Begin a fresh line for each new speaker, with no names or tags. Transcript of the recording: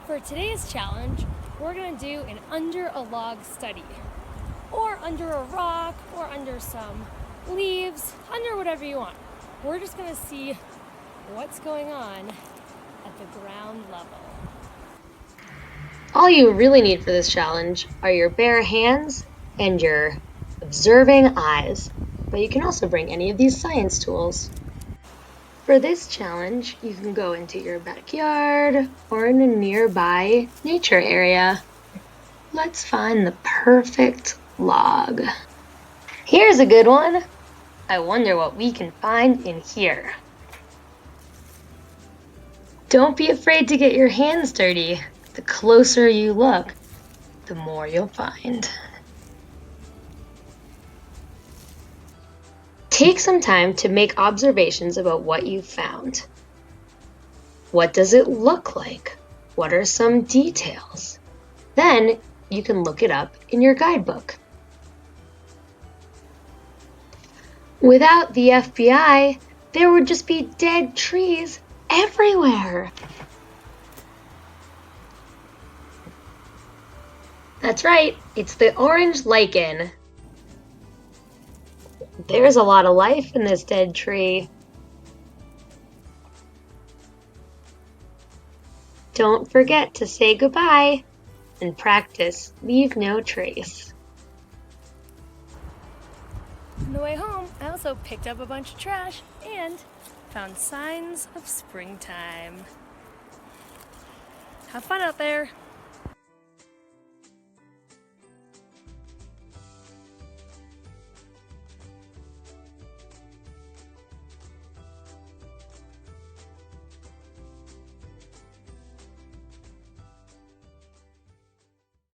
For today's challenge, we're going to do an under a log study, or under a rock, or under some leaves, under whatever you want. We're just going to see what's going on at the ground level.
All you really need for this challenge are your bare hands and your observing eyes, but you can also bring any of these science tools. For this challenge, you can go into your backyard or in a nearby nature area. Let's find the perfect log. Here's a good one. I wonder what we can find in here. Don't be afraid to get your hands dirty. The closer you look, the more you'll find. Take some time to make observations about what you've found. What does it look like? What are some details? Then you can look it up in your guidebook. Without the FBI, there would just be dead trees everywhere. That's right, it's the orange lichen. There's a lot of life in this dead tree. Don't forget to say goodbye and practice leave no trace.
On the way home, I also picked up a bunch of trash and found signs of springtime. Have fun out there!